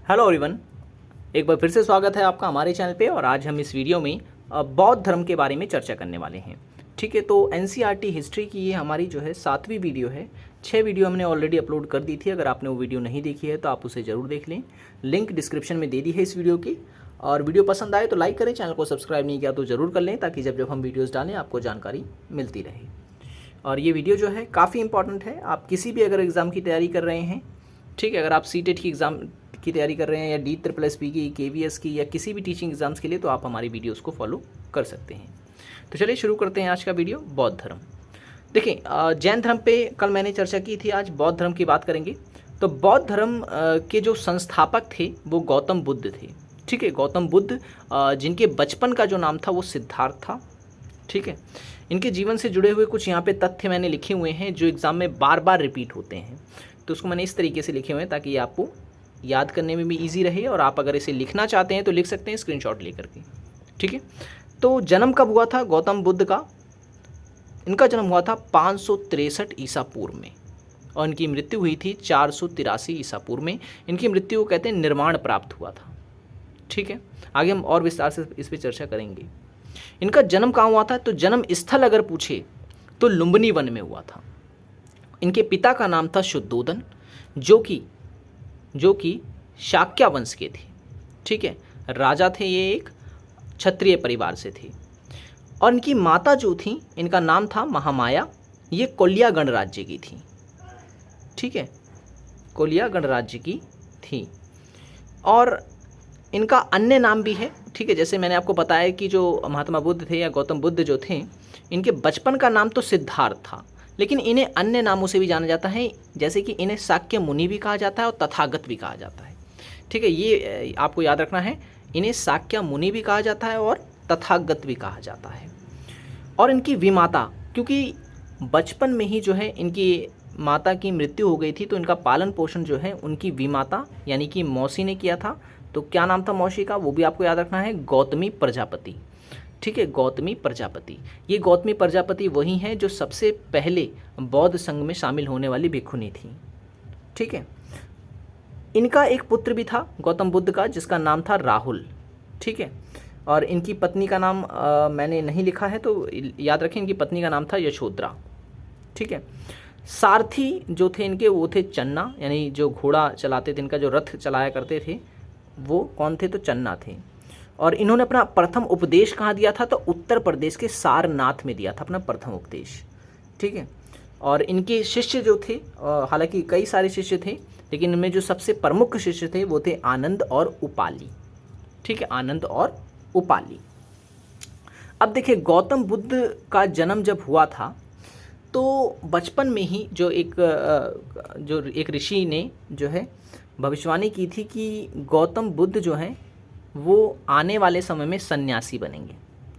Hello everyone, एक बार फिर से स्वागत है आपका हमारे चैनल पे। और आज हम इस वीडियो में बौद्ध धर्म के बारे में चर्चा करने वाले हैं। ठीक है, तो एनसीईआरटी हिस्ट्री की ये हमारी जो है 7वीं वीडियो है। 6 वीडियो हमने ऑलरेडी अपलोड कर दी थी। अगर आपने वो वीडियो नहीं देखी है तो आप उसे ज़रूर देख लें, लिंक डिस्क्रिप्शन में दे दी है इस वीडियो की। और वीडियो पसंद आए तो लाइक करें, चैनल को सब्सक्राइब नहीं किया तो ज़रूर कर लें, ताकि जब जब हम वीडियोज़ डालें आपको जानकारी मिलती रहे। और ये वीडियो जो है काफ़ी इंपॉर्टेंट है। आप किसी भी अगर एग्ज़ाम की तैयारी कर रहे हैं, ठीक है, अगर आप सीटेट की एग्ज़ाम की तैयारी कर रहे हैं या DSSP की, KVS की, या किसी भी टीचिंग एग्जाम्स के लिए, तो आप हमारी वीडियोस को फॉलो कर सकते हैं। तो चलिए शुरू करते हैं आज का वीडियो। बौद्ध धर्म देखिए, जैन धर्म पे कल मैंने चर्चा की थी, आज बौद्ध धर्म की बात करेंगे। तो बौद्ध धर्म के जो संस्थापक थे वो गौतम बुद्ध थे। ठीक है, गौतम बुद्ध जिनके बचपन का जो नाम था वो सिद्धार्थ था। ठीक है, इनके जीवन से जुड़े हुए कुछ यहाँ पे तथ्य मैंने लिखे हुए हैं जो एग्ज़ाम में बार बार रिपीट होते हैं। तो उसको मैंने इस तरीके से लिखे हुए हैं ताकि ये आपको याद करने में भी इजी रहे। और आप अगर इसे लिखना चाहते हैं तो लिख सकते हैं स्क्रीनशॉट लेकर के। ठीक है, तो जन्म कब हुआ था गौतम बुद्ध का? इनका जन्म हुआ था 563 ईसा पूर्व में, और इनकी मृत्यु हुई थी 483 ईसा पूर्व में। इनकी मृत्यु को कहते हैं निर्माण प्राप्त हुआ था। ठीक है, आगे हम और विस्तार से इस पर चर्चा करेंगे। इनका जन्म कहाँ हुआ था? तो जन्म स्थल अगर पूछे तो लुम्बिनी वन में हुआ था। इनके पिता का नाम था शुद्धोदन, जो कि शाक्य वंश के थे। ठीक है, राजा थे, ये एक क्षत्रिय परिवार से थे। और इनकी माता जो थी, इनका नाम था महामाया, ये कोलिया गणराज्य की थी। ठीक है, कोलिया गणराज्य की थी। और इनका अन्य नाम भी है। ठीक है, जैसे मैंने आपको बताया कि जो महात्मा बुद्ध थे या गौतम बुद्ध जो थे, इनके बचपन का नाम तो सिद्धार्थ था, लेकिन इन्हें अन्य नामों से भी जाना जाता है, जैसे कि इन्हें शाक्य मुनि भी कहा जाता है और तथागत भी कहा जाता है। ठीक है, ये आपको याद रखना है, इन्हें शाक्य मुनि भी कहा जाता है और तथागत भी कहा जाता है। और इनकी विमाता, क्योंकि बचपन में ही जो है इनकी माता की मृत्यु हो गई थी, तो इनका पालन पोषण जो है उनकी विमाता यानी कि मौसी ने किया था। तो क्या नाम था मौसी का, वो भी आपको याद रखना है, गौतमी प्रजापति। ठीक है, गौतमी प्रजापति। ये गौतमी प्रजापति वही हैं जो सबसे पहले बौद्ध संघ में शामिल होने वाली भिक्षुनी थी। ठीक है, इनका एक पुत्र भी था गौतम बुद्ध का, जिसका नाम था राहुल। ठीक है, और इनकी पत्नी का नाम मैंने नहीं लिखा है, तो याद रखें, इनकी पत्नी का नाम था यशोधरा। ठीक है, सारथी जो थे इनके, वो थे चन्ना, यानी जो घोड़ा चलाते थे, इनका जो रथ चलाया करते थे वो कौन थे? तो चन्ना थे। और इन्होंने अपना प्रथम उपदेश कहाँ दिया था? तो उत्तर प्रदेश के सारनाथ में दिया था अपना प्रथम उपदेश। ठीक है, और इनके शिष्य जो थे, हालांकि कई सारे शिष्य थे, लेकिन इनमें जो सबसे प्रमुख शिष्य थे वो थे आनंद और उपाली। ठीक है, आनंद और उपाली। अब देखिए, गौतम बुद्ध का जन्म जब हुआ था तो बचपन में ही जो एक ऋषि ने जो है भविष्यवाणी की थी कि गौतम बुद्ध जो हैं वो आने वाले समय में सन्यासी बनेंगे।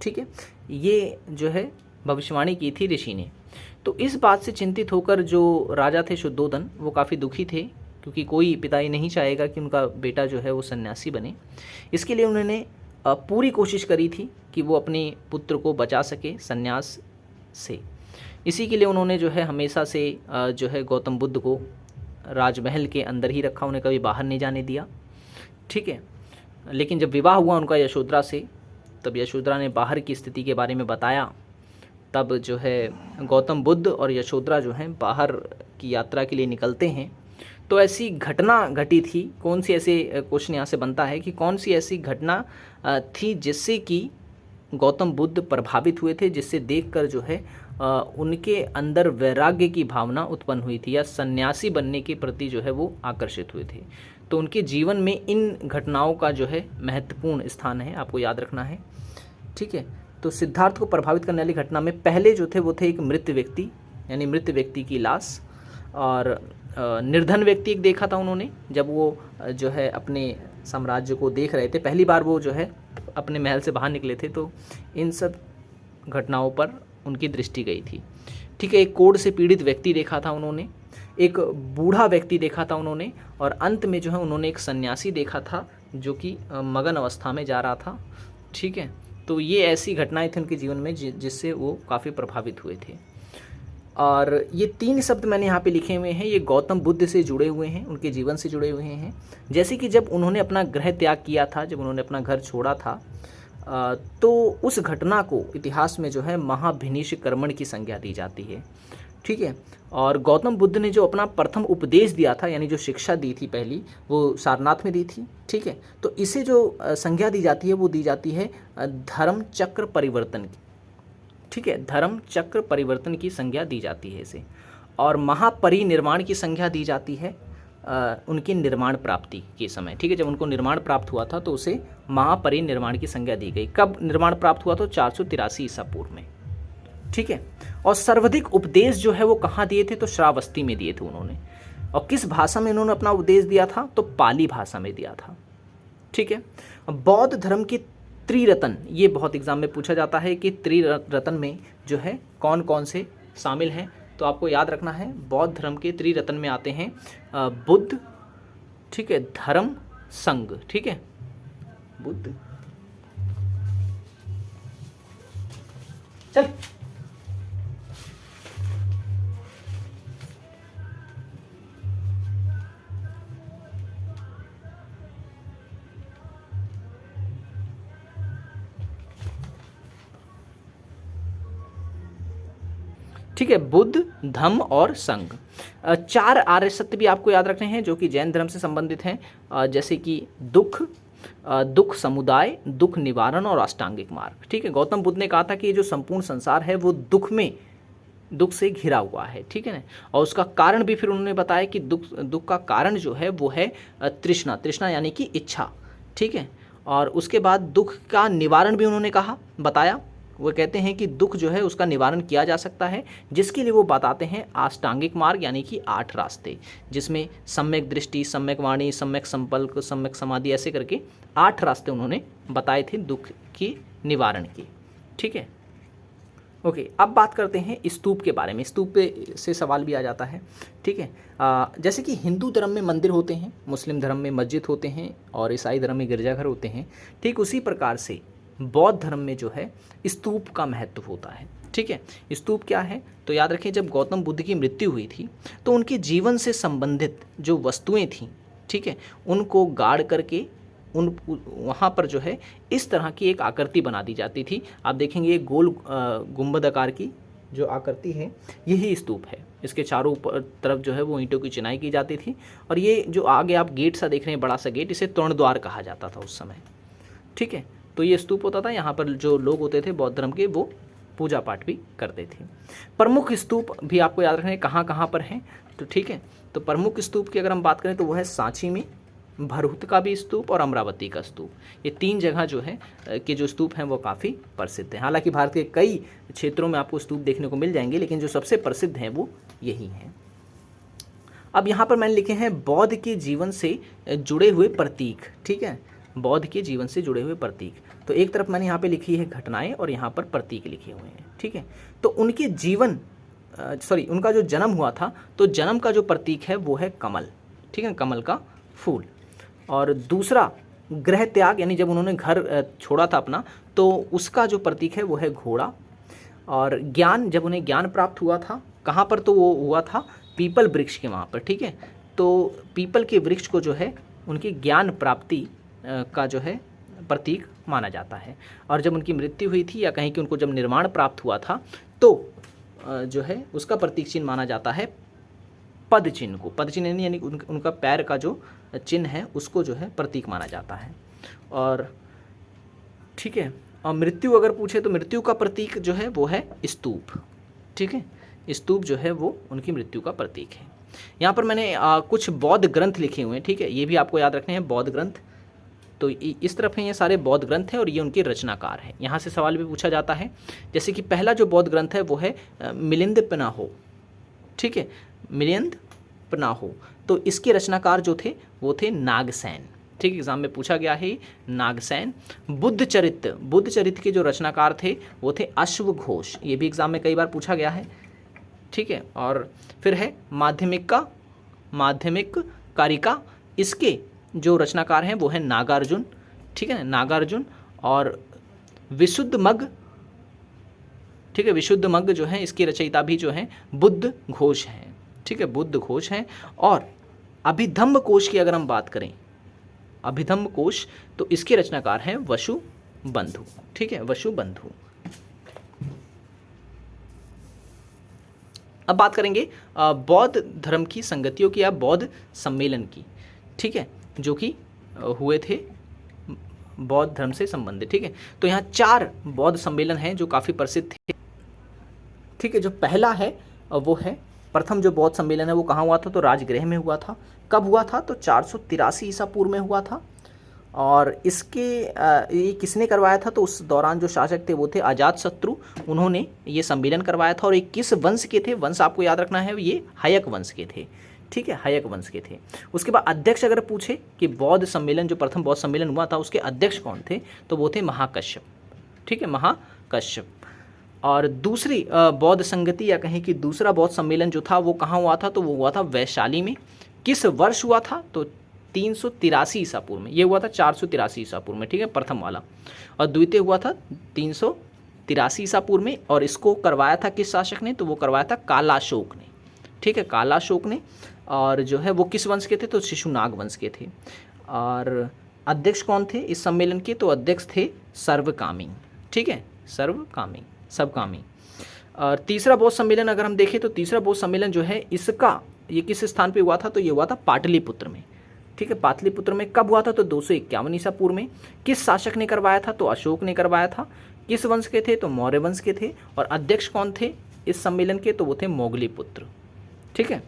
ठीक है, ये जो है भविष्यवाणी की थी ऋषि ने। तो इस बात से चिंतित होकर जो राजा थे शुद्धोदन, वो काफ़ी दुखी थे, क्योंकि कोई पिता ही नहीं चाहेगा कि उनका बेटा जो है वो सन्यासी बने। इसके लिए उन्होंने पूरी कोशिश करी थी कि वो अपने पुत्र को बचा सके सन्यास से। इसी के लिए उन्होंने जो है हमेशा से जो है गौतम बुद्ध को राजमहल के अंदर ही रखा, उन्हें कभी बाहर नहीं जाने दिया। ठीक है, लेकिन जब विवाह हुआ उनका यशोधरा से, तब यशोधरा ने बाहर की स्थिति के बारे में बताया। तब जो है गौतम बुद्ध और यशोधरा जो हैं बाहर की यात्रा के लिए निकलते हैं। तो ऐसी घटना घटी थी, कौन सी ऐसे क्वेश्चन यहाँ से बनता है कि कौन सी ऐसी घटना थी जिससे कि गौतम बुद्ध प्रभावित हुए थे, जिससे देखकर जो है उनके अंदर वैराग्य की भावना उत्पन्न हुई थी, या सन्यासी बनने के प्रति जो है वो आकर्षित हुए थे। तो उनके जीवन में इन घटनाओं का जो है महत्वपूर्ण स्थान है, आपको याद रखना है। ठीक है, तो सिद्धार्थ को प्रभावित करने वाली घटना में पहले जो थे वो थे एक मृत व्यक्ति, यानी मृत व्यक्ति की लाश, और निर्धन व्यक्ति एक देखा था उन्होंने, जब वो जो है अपने साम्राज्य को देख रहे थे, पहली बार वो जो है अपने महल से बाहर निकले थे। तो इन सब घटनाओं पर उनकी दृष्टि गई थी। ठीक है, एक कोढ़ से पीड़ित व्यक्ति देखा था उन्होंने, एक बूढ़ा व्यक्ति देखा था उन्होंने, और अंत में जो है उन्होंने एक सन्यासी देखा था जो कि मगन अवस्था में जा रहा था। ठीक है, तो ये ऐसी घटनाएं थी उनके जीवन में जिससे वो काफ़ी प्रभावित हुए थे। और ये 3 शब्द मैंने यहाँ पे लिखे हुए हैं, ये गौतम बुद्ध से जुड़े हुए हैं, उनके जीवन से जुड़े हुए हैं। जैसे कि जब उन्होंने अपना गृह त्याग किया था, जब उन्होंने अपना घर छोड़ा था, तो उस घटना को इतिहास में जो है महाभिनिष्कर्मण की संज्ञा दी जाती है। ठीक है। और गौतम बुद्ध ने जो अपना प्रथम उपदेश दिया था, यानी जो शिक्षा दी थी पहली, वो सारनाथ में दी थी। ठीक है। तो इसे जो संज्ञा दी जाती है वो दी जाती है धर्म चक्र परिवर्तन की। ठीक है, धर्म चक्र परिवर्तन की संज्ञा दी जाती है इसे। और महापरिनिर्वाण की संज्ञा दी जाती है उनके निर्माण प्राप्ति के समय। ठीक है, जब उनको निर्माण प्राप्त हुआ था तो उसे महापरिनिर्वाण की संज्ञा दी गई। कब निर्माण प्राप्त हुआ? तो 483 ईसा पूर्व में। ठीक है। और सर्वाधिक उपदेश जो है वो कहाँ दिए थे? तो श्रावस्ती में दिए थे उन्होंने। और किस भाषा में उन्होंने अपना उपदेश दिया था? तो पाली भाषा में दिया था। ठीक है। बौद्ध धर्म की त्रिरत्न, ये बहुत एग्जाम में पूछा जाता है कि त्रिरत्न में जो है कौन कौन से शामिल हैं, तो आपको याद रखना है बौद्ध धर्म के त्रिरत्न में आते हैं बुद्ध, ठीक है, धर्म, संघ। ठीक है, बुद्ध, चल ठीक है, बुद्ध, धम्म और संघ। 4 आर्य सत्य भी आपको याद रखने हैं जो कि जैन धर्म से संबंधित हैं, जैसे कि दुख, दुख समुदाय, दुख निवारण और अष्टांगिक मार्ग। ठीक है, गौतम बुद्ध ने कहा था कि ये जो संपूर्ण संसार है वो दुख से घिरा हुआ है। ठीक है ना। और उसका कारण भी फिर उन्होंने बताया कि दुख का कारण जो है वो है तृष्णा यानी कि इच्छा। ठीक है। और उसके बाद दुख का निवारण भी उन्होंने बताया। वो कहते हैं कि दुख जो है उसका निवारण किया जा सकता है, जिसके लिए वो बताते हैं अष्टांगिक मार्ग यानी कि 8 रास्ते, जिसमें सम्यक दृष्टि, सम्यक वाणी, सम्यक संकल्प, सम्यक समाधि, ऐसे करके 8 रास्ते उन्होंने बताए थे दुख की निवारण की। ठीक है। ओके, अब बात करते हैं स्तूप के बारे में। स्तूप पे से सवाल भी आ जाता है। ठीक है। जैसे कि हिंदू धर्म में मंदिर होते हैं, मुस्लिम धर्म में मस्जिद होते हैं और ईसाई धर्म में गिरजाघर होते हैं, ठीक उसी प्रकार से बौद्ध धर्म में जो है स्तूप का महत्व होता है। ठीक है। स्तूप क्या है? तो याद रखें, जब गौतम बुद्ध की मृत्यु हुई थी तो उनके जीवन से संबंधित जो वस्तुएं थीं, ठीक है, उनको गाड़ करके वहाँ पर जो है इस तरह की एक आकृति बना दी जाती थी। आप देखेंगे एक गोल गुंबद आकार की जो आकृति है, यही स्तूप है। इसके चारों तरफ जो है वो ईंटों की चिनाई की जाती थी। और ये जो आगे आप गेट सा देख रहे हैं, बड़ा सा गेट, इसे तोरणद्वार कहा जाता था उस समय। ठीक है। तो ये स्तूप होता था, यहाँ पर जो लोग होते थे बौद्ध धर्म के, वो पूजा पाठ भी करते थे। प्रमुख स्तूप भी आपको याद रखना है कहाँ कहाँ पर हैं। तो ठीक है, तो प्रमुख स्तूप की अगर हम बात करें तो वो है सांची में, भरहुत का भी स्तूप और अमरावती का स्तूप। ये 3 जगह जो है के जो स्तूप हैं वो काफ़ी प्रसिद्ध हैं। हालांकि भारत के कई क्षेत्रों में आपको स्तूप देखने को मिल जाएंगे, लेकिन जो सबसे प्रसिद्ध हैं वो यही हैं। अब यहाँ पर मैंने लिखे हैं बौद्ध के जीवन से जुड़े हुए प्रतीक। ठीक है, बौद्ध के जीवन से जुड़े हुए प्रतीक। तो एक तरफ मैंने यहाँ पे लिखी है घटनाएं और यहाँ पर प्रतीक लिखे हुए हैं। ठीक है। तो उनके उनका जो जन्म हुआ था, तो जन्म का जो प्रतीक है वो है कमल। ठीक है, कमल का फूल। और दूसरा गृह त्याग, यानी जब उन्होंने घर छोड़ा था अपना, तो उसका जो प्रतीक है वो है घोड़ा। और ज्ञान, जब उन्हें ज्ञान प्राप्त हुआ था कहाँ पर, तो वो हुआ था पीपल वृक्ष के वहाँ पर। ठीक है। तो पीपल के वृक्ष को जो है उनकी ज्ञान प्राप्ति का जो है प्रतीक माना जाता है। और जब उनकी मृत्यु हुई थी, या कहीं कि उनको जब निर्माण प्राप्त हुआ था, तो जो है उसका प्रतीक चिन्ह माना जाता है पद चिन्ह को। पद चिन्ह यानी उनका पैर का जो चिन्ह है उसको जो है प्रतीक माना जाता है। और ठीक है, और मृत्यु अगर पूछे तो मृत्यु का प्रतीक जो है वो है स्तूप। ठीक है, स्तूप जो है वो उनकी मृत्यु का प्रतीक है। यहाँ पर मैंने कुछ बौद्ध ग्रंथ लिखे हुए हैं। ठीक है, ये भी आपको याद रखने हैं, बौद्ध ग्रंथ। तो इस तरफ हैं ये सारे बौद्ध ग्रंथ हैं और ये उनके रचनाकार हैं। यहाँ से सवाल भी पूछा जाता है। जैसे कि पहला जो बौद्ध ग्रंथ है वो है मिलिंद पनाहो। ठीक है, मिलिंद पनाहो। तो इसके रचनाकार जो थे वो थे नागसेन। ठीक, एग्जाम में पूछा गया है नागसेन। बुद्ध चरित्र के जो रचनाकार थे वो थे अश्वघोष। ये भी एग्जाम में कई बार पूछा गया है। ठीक है। और फिर है माध्यमिक कारिका। इसके जो रचनाकार हैं वो है नागार्जुन। ठीक है, नागार्जुन। और विशुद्ध मग, ठीक है। विशुद्धमग्ग जो है इसके रचयिता भी जो हैं बुद्ध घोष हैं, ठीक है, बुद्ध घोष हैं। और अभिधम्म कोश की अगर हम बात करें, अभिधम्म कोश, तो इसके रचनाकार हैं वसुबंधु, ठीक है, वसुबंधु। अब बात करेंगे बौद्ध धर्म की संगतियों की या बौद्ध सम्मेलन की, ठीक है, जो कि हुए थे बौद्ध धर्म से संबंधित, ठीक है। तो यहाँ 4 बौद्ध सम्मेलन हैं जो काफ़ी प्रसिद्ध थे, ठीक है। जो पहला है वो है, प्रथम जो बौद्ध सम्मेलन है वो कहाँ हुआ था, तो राजगृह में हुआ था। कब हुआ था, तो 483 ईसा पूर्व में हुआ था। और इसके ये किसने करवाया था, तो उस दौरान जो शासक थे वो थे अजातशत्रु, उन्होंने ये सम्मेलन करवाया था। और ये किस वंश के थे, वंश आपको याद रखना है, ये हयक वंश के थे, ठीक है, हयक वंश के थे। उसके बाद अध्यक्ष अगर पूछे कि बौद्ध सम्मेलन, जो प्रथम बौद्ध सम्मेलन हुआ था उसके अध्यक्ष कौन थे, तो वो थे महाकश्यप, ठीक है, महाकश्यप। और दूसरी बौद्ध संगति या कहें कि दूसरा बौद्ध सम्मेलन जो था वो कहाँ हुआ था, तो वो हुआ था वैशाली में। किस वर्ष हुआ था, तो 383 ईसा पूर्व में। ये हुआ था 483 ईसा पूर्व में, ठीक है, प्रथम वाला। और द्वितीय हुआ था 383 ईसा पूर्व में। और इसको करवाया था किस शासक ने, तो वो करवाया था कालाशोक ने, ठीक है, कालाशोक ने। और जो है वो किस वंश के थे, तो शिशुनाग वंश के थे। और अध्यक्ष कौन थे इस सम्मेलन के, तो अध्यक्ष थे सर्वकामी, ठीक है, सर्वकामी, सबकामी। और तीसरा बौद्ध सम्मेलन अगर हम देखें, तो तीसरा बौद्ध सम्मेलन जो है इसका, ये किस स्थान पे हुआ था, तो ये हुआ था पाटलिपुत्र में, ठीक है, पाटलिपुत्र में। कब हुआ था, तो 251 ईसा पूर्व में। किस शासक ने करवाया था, तो अशोक ने करवाया था। किस वंश के थे, तो मौर्य वंश के थे। और अध्यक्ष कौन थे इस सम्मेलन के, तो वो थे मोगलीपुत्र, ठीक है।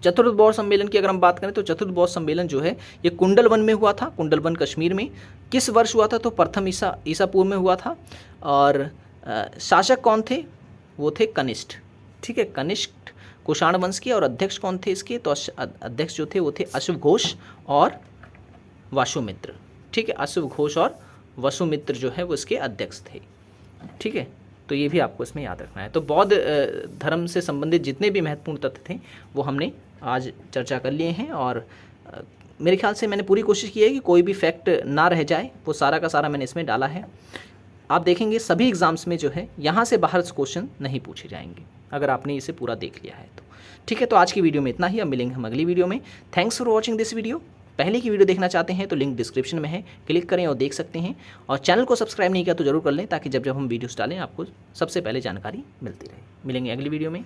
चतुर्थ बौद्ध सम्मेलन की अगर हम बात करें, तो चतुर्थ बौद्ध सम्मेलन जो है ये कुंडलवन में हुआ था, कुंडलवन कश्मीर में। किस वर्ष हुआ था, तो प्रथम ईसा पूर्व में हुआ था। और शासक कौन थे, वो थे कनिष्ठ, ठीक है, कनिष्ठ कुषाण वंश के। और अध्यक्ष कौन थे इसके, तो अध्यक्ष जो थे वो थे अश्वघोष और वसुमित्र, ठीक है, अश्वघोष और वसुमित्र जो है वो इसके अध्यक्ष थे, ठीक है। तो ये भी आपको इसमें याद रखना है। तो बौद्ध धर्म से संबंधित जितने भी महत्वपूर्ण तथ्य थे वो हमने आज चर्चा कर लिए हैं। और मेरे ख्याल से मैंने पूरी कोशिश की है कि कोई भी फैक्ट ना रह जाए, वो सारा का सारा मैंने इसमें डाला है। आप देखेंगे सभी एग्ज़ाम्स में जो है यहाँ से बाहर क्वेश्चन नहीं पूछे जाएंगे अगर आपने इसे पूरा देख लिया है तो, ठीक है। तो आज की वीडियो में इतना ही, अब मिलेंगे हम अगली वीडियो में। Thanks for watching this video. पहले की वीडियो देखना चाहते हैं तो लिंक डिस्क्रिप्शन में है, क्लिक करें और देख सकते हैं। और चैनल को सब्सक्राइब नहीं किया तो जरूर कर लें, ताकि जब जब हम वीडियोस डालें आपको सबसे पहले जानकारी मिलती रहे। मिलेंगे अगली वीडियो में।